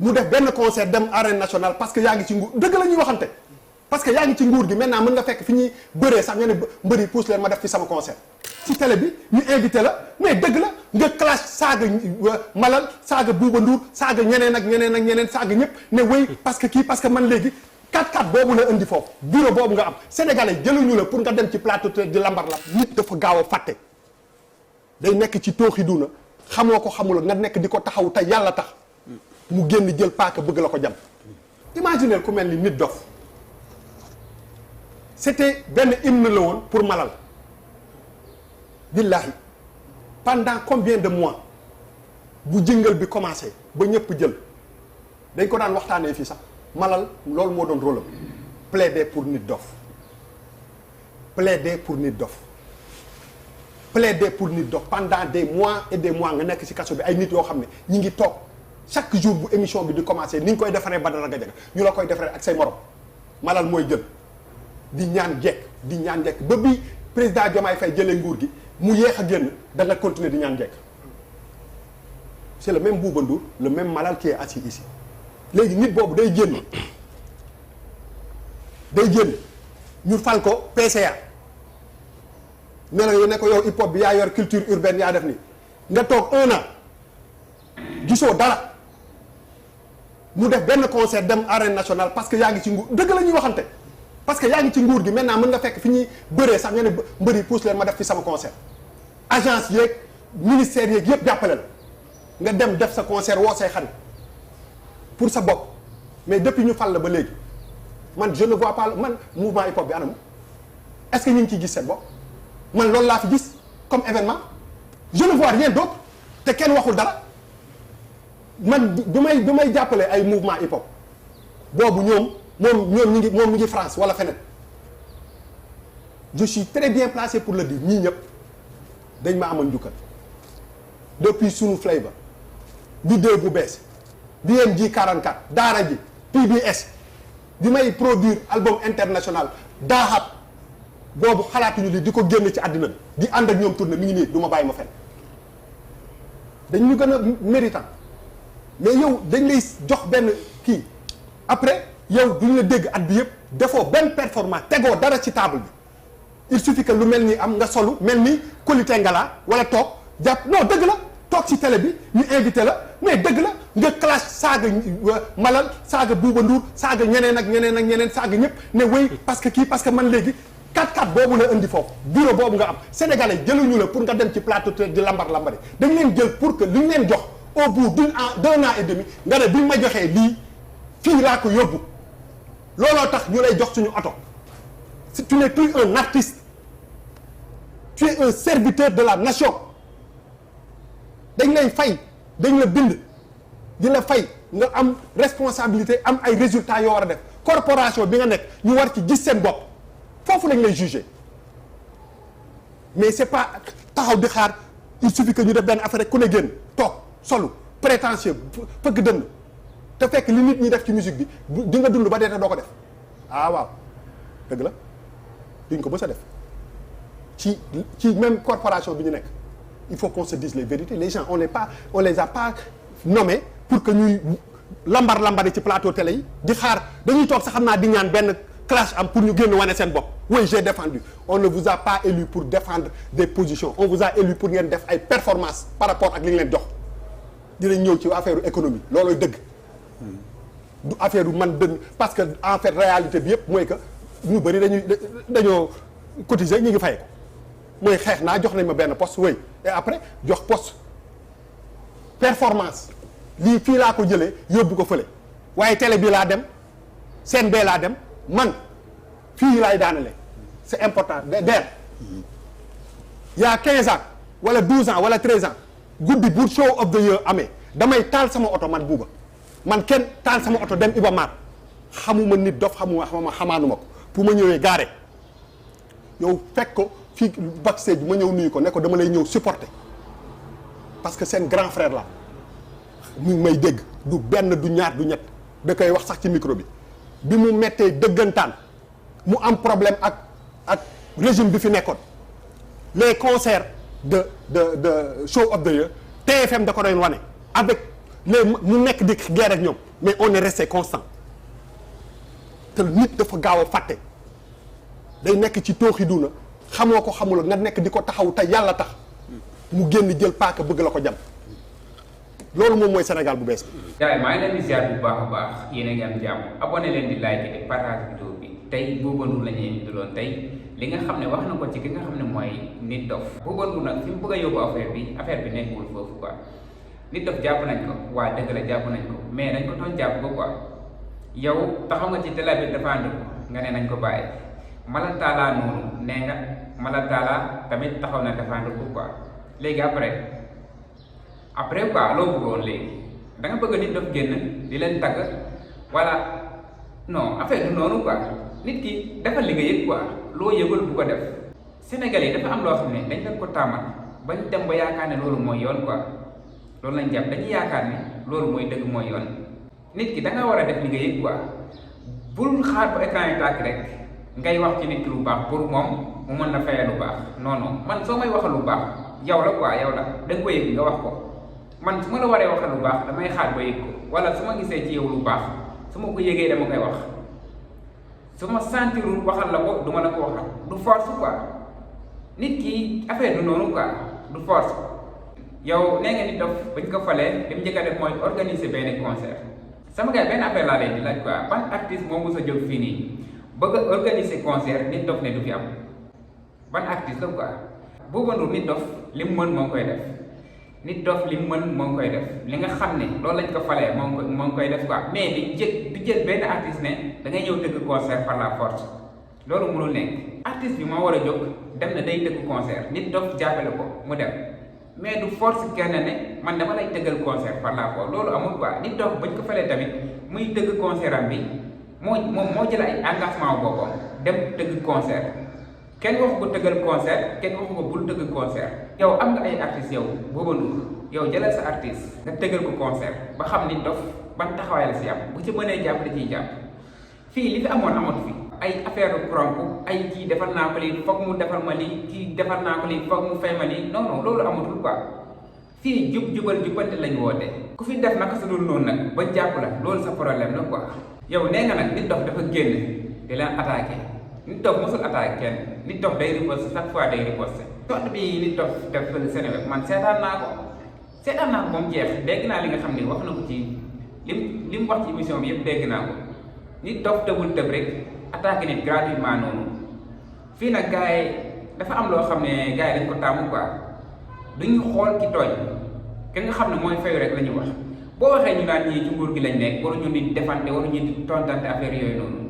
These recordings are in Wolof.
mu def benn concert dem arène nationale parce que yaa ngi ci nguur dëgg la ñuy waxante parce que yaa ngi ci nguur gi maintenant mën nga fekk fi ñuy bëree sax nga ne mbëri pousse leen ma def fi sama concert ci télé bi ñu invité la mais dëgg la nga clash saaga Malal saaga Bouba Ndour saaga ñeneen ak ñeneen ak ñeneen saaga ñëpp ne wéy parce que kii parce que man léegi 4-4 boobu la indi foofu bureau boobu nga am sénégalais jëluñu la pour nga dem ci plateau di lambar la nit dafa gaaw a fàtte day nekk ci tooxi duna xamoo ko xamula nga nekk di ko taxaw te yàlla tax mu génn jël paaka bëgg la ko jam imaginez ku mel ni Nit Dof c'était benn hymne la woon pour Malal billahi pendant combien de mois bu jëngal bi commencé ba ñëpp jël dañ ko daan waxtaanee fii sax Malal loolu moo doon rôle am plaider pour Nit Dof plaider pour Nit Dof plaider pour Nit Dof pendant des mois et des mois nga nekk ci kaso bi ay nit yoo xam ne ñi ngi toog chaque jour bu émission bi di commencer ni ñu koy defaree Badara Gadiaga ñu la koy defaree ak say morom Malal mooy jël di ñaan jekk ba bi président Diomaye Faye jëlee nguur gi mu yéex a génn da nga continuer di ñaan jekk c'est le même Bouba Ndour le même Malal qui est assis ici léegi nit boobu day génn ñu fal ko PCA ne ko yow hip hop bi yaa yor culture urbaine yaa def ni nga toog 1 an gisoo dara mu def benn concert dem arène nationale parce que yaa ngi ci nguur dëgg la ñuy waxante parce que yaa ngi ci nguur gi maintenant mën nga fekk fi ñuy bëree sax nga ne mbëri pousse leen ma def fi sama concert agence yeeg ministère yeeg yëpp jàppale la nga dem def sa concert woo say xarit pour sa bopp mais depuis ñu fal la ba léegi man je ne vois pas man mouvement hip hop bi anam est-ce que ñu ngi ciy gis seen bopp man loolu laa fi gis comme événement je ne vois rien d'autre te kenn waxul dara man du may jàppale ay mouvement hip hop boobu ñoom ñu ngi France wala feneen je suis très bien placé pour le dire ñii ñëpp dañ ma amoon njukkal depuis sunu flavor bi dee bu bees BMG 44 Daara ji PBS bi may produire album international Dahab boobu xalaatuñu li di ko génn ci àddina bi di ànd ak ñoom tournée mi ngi nii du ma bàyyi ma fen dañ ñu gën a méritant mais yow dañ lay jox benn kii après yow duñ la dégg at bi yëpp defoo benn performance tegoo dara ci table bi il suffit que lu mel ni am nga solu mel ni Kolité Ngala wala toog jàpp non dëgg la toog ci télé bi ñu invité la mais dëgg la nga clash saaga Malal saaga Bouba Ndour saaga ñeneen ak ñeneen saaga ñëpp ne wéy parce que kii parce que man léegi 4-4 boobu la indi foofu bureau boobu nga am sénégalais jëluñu la pour nga dem ci plateau di lambar-lambari dañ leen jël pour que li ñu leen jox au bout d'un an et demi nga ne bi ma joxee lii fii laa ko yóbbu looloo tax ñu lay jox suñu oto si tu n'es plus un artiste tu es un serviteur de la nation dañ lay fay dañ la bind di la fay nga am responsabilité am ay résultats yoo war a def corporation bi nga nekk ñu war ci gis seen bopp foofu lañ lay juger mais c'est pas taxaw di xaar il suffit que ñu def benn affaire rek ku ne génn toog solu prétentieux fëgg dënn te fekk li nit ñi def ci musique bi di nga dund ba dee te doo ko def ah waaw dëgg la duñ ko bës a def ci même corporation bi ñu nekk il faut qu'on se dise les vérités les gens on les a pas nommés pour que ñuy lambari ci plateau télé yi di xaar dañuy toog sax xam naa di ñaan benn clash am pour ñu génn wane seen bopp oui j'ai défendu on ne vous a pas élu pour défendre des positions on vous a élu pour ngeen def ay performances par rapport ak li ngeen leen jox dinañ ñëw ci affaire économie loolooy dëgg du affaire man dënn parce que en fait réalité bi yëpp mooy que ñu bëri dañoo cotiser ñu ngi fay ko mooy xeex naa jox nañ ma benn poste oui et après jox poste performance lii fii laa ko jëlee yóbbu ko fële waaye télé bi laa dem seen bee laa dem man fii laay daanale c'est important der il y a 15 ans wala 12 ans wala 13 ans guddi bu show of the year amee damay taal sama oto man buuba man kenn taal sama oto dem Iba Mar xamuma Nit Dof xamaanuma ko pour ma ñëwee gaare yow fekk ko fii backstage bi ma ñëw nuyu ko ne ko dama lay ñëw supporter parce que seen grand frère la mu may dégg du benn du ñaar du ñett da koy wax sax ci micro bi mu mettee dëggantaan mu am problème ak régime bi fi nekkoon les concerts de show of the year TFM da ko doon wane avec mu nekk di guerre ak ñoom mais on est resté constant te nit dafa gaaw a fàtte day nekk ci tooxi duna xamoo ko xamula nga nekk di ko taxaw te yàlla tax mu génn jël paaka bëgg la ko jam loolu moom mooy Sénégal bu bees bi. gars yi maa ngi leen di ziar bu baax a baax yéen a ngi am jàmm abonné leen di like di partage vidéo bi tey Bouba Ndour la ñuy indiloon tey li nga xam ne wax na ko ci ki nga xam ne mooy Nit Doff. Bouba Ndour nag fi mu bëgg a yóbbu affaire bi nekkul foofu quoi Nit Doff jàpp nañ ko waa dëgg la jàpp nañ ko mais dañ ko doon jàpp ko quoi yow taxaw nga ci télé bi défendre ko nga ne nañ ko bàyyi Mala Talla noonu nee nga Mala Talla tamit taxaw na défendre ko quoi léegi après quoi loo bëggoon léegi da nga bëgg Nit Doff génn di leen tagg wala non affaire du noonu quoi nit ki defal li nga yëg quoi loo yëgul bu ko def. Sénégal yi dafa am loo xam ne dañ leen ko tàmmal bañ dem ba yaakaar ne loolu mooy yoon quoi loolu lañ jàpp dañuy yaakaar ne loolu mooy dëgg mooy yoon nit ki da nga war a def li nga yëg quoi bul xaar ba écran yi tàkk rek ngay wax ci nit ki lu baax pour moom mu mën na fayal lu baax non non man soo may waxal lu baax yow la quoi yow la da nga ko yëg nga wax ko. man su ma la waree waxal lu baax damay xaar ba yëg ko wala su ma gisee ci yow lu baax su ma ko yëgee dama koy wax su ma sentirul waxal la ko du ma la ko waxal du force quoi nit ki affaire du noonu quoi du force. yow nee nga Nit Doff bañ ko falee li mu njëkk a def mooy organiser benn concert sama gars benn affaire laa leen di laaj quoi ban artiste moo mës a jóg fii nii bëgg a organiser concert Nit Doff ne du fi am ban artiste la quoi. Bouba Ndour Nit Doff li mu mën moo ngi koy def. Nit Doff li mu mën moo ngi koy def li nga xam ne loolu lañ ko falee moo ngi koy def quoi mais di jël benn artiste ne da ngay ñëw tëgg concert par la force loolu mënul nekk. artiste bi moo war a jóg dem na day tëgg concert Nit Doff jàppale ko mu dem mais du force kenn ne man dama lay tëggal concert par la force loolu amul quoi. Nit Doff bañ ko falee tamit muy tëgg concert am bi moom moo jël ay engagement boppam dem tëgg concert. kenn waxu ko tëggal concert kenn waxu ko bul tëgg concert yow am nga ay artistes yow Bouba Ndour yow jëlal sa artiste nga tëggal ko concert ba xam Nit Doff ban taxawaay la si am bu ci mënee jàpp da ciy jàpp fii li fi amoon amatu fi ay affaire romp ay kii defal naa ko lii foog mu defal ma lii kii defal naa ko lii foog mu fay ma lii non non loolu amatul quoi fii jubal jubbante lañ woote ku fi def naka su dul noonu nag ba jàpp la loolu sa problème la quoi yow nee nga nag Nit Doff dafa génn di leen attaqué Nit Doff mosul attaqué kenn Nit Doff day riposte chaque fois day riposte coono bi Nit Doff def fële Sénégal man seetaan naa ko ba mu jeex dégg naa li nga xam ne wax na ko ci li mu wax ci émission bi yëpp dégg naa ko Nit Doff tëbul tëb rek attaqué nit gratuitement noonu fii nag gars yi dafa am loo xam ne gars yi dañ ko taamu quoi duñu xool ki tooñ ki nga xam ne mooy fayu rek la ñu wax boo waxee ñu naan ñii ci nguur gi lañ nekk waruñu di defante waruñu di tontante affaire yooyu noonu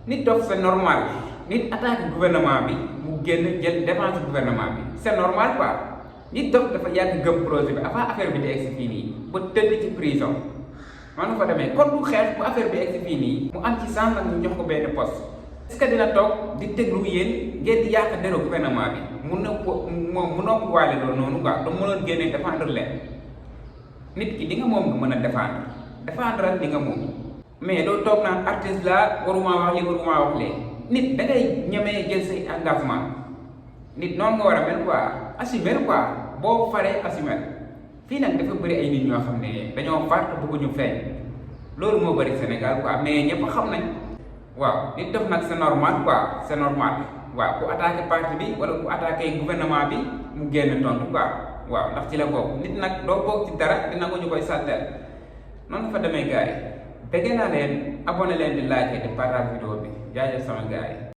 Nit Doff c'est normal nit attaque gouvernement bi mu génn jël défense gouvernement bi c'est normal quoi Nit Doff dafa yàgg gëm projet bi avant affaire bi di egsi fii nii ba tëdd ci prison noonu fa demee kon du xeex bu affaire bi egsi fii nii mu am ci sens nag ñu jox ko benn poste est-ce que dina toog di déglu yéen ngeen di yàq dero gouvernement bi mu noppi waale loolu noonu quoi da mënoon génne défendre leen nit ki di nga moom nga mën a défendre ak li nga moom mais doo toog naan artiste la waruma wax li waruma wax lee nit da ngay ñemee jël say engagement nit noonu nga war a mel quoi assumer quoi boo faree assumer fii nag dafa bëri ay nit ñoo xam ne dañoo far te bëgguñu feeñ loolu moo bëri Sénégal quoi mais ñëpp xam nañ waaw Nit Doff nag c'est normal quoi c'est normal waaw ku attaqué parti bi wala ku attaqué gouvernement bi mu génn tontu quoi waaw ndax ci la bokk nit nag doo bokk ci dara dina ko ñu koy saltel noonu fa demee gars yi bëgg naa leen abonné leen di like di partage vidéo bi jaajëf sama gars yi